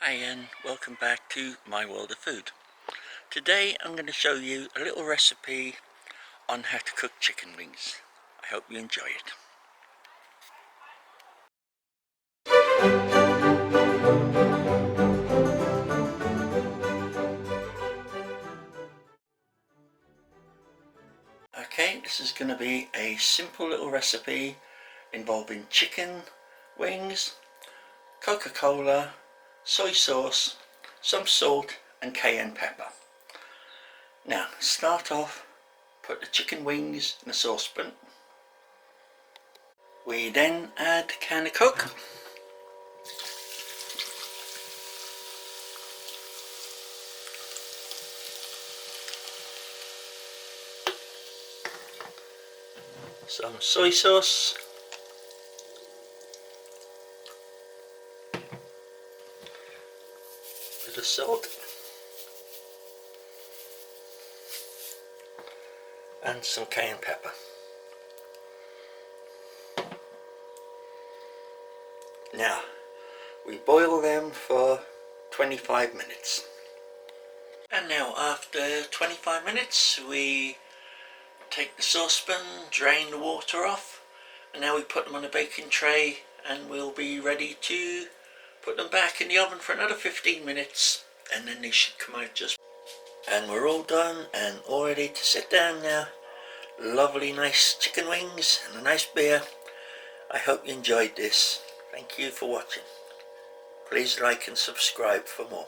Hi and welcome back to my world of food. Today I'm going to show you a little recipe on how to cook chicken wings. I hope you enjoy it. Okay, this is going to be a simple little recipe involving chicken wings, Coca-Cola, soy sauce, some salt and cayenne pepper. Now start off, put the chicken wings in a saucepan. We then add a can of Coke, some soy sauce, bit of salt and some cayenne pepper. Now we boil them for 25 minutes. And now after 25 minutes we take the saucepan, drain the water off, and now we put them on a baking tray and we'll be ready to put them back in the oven for another 15 minutes, and then they should come out just. And we're all done and all ready to sit down now. Lovely nice chicken wings and a nice beer. I hope you enjoyed this. Thank you for watching. Please like and subscribe for more.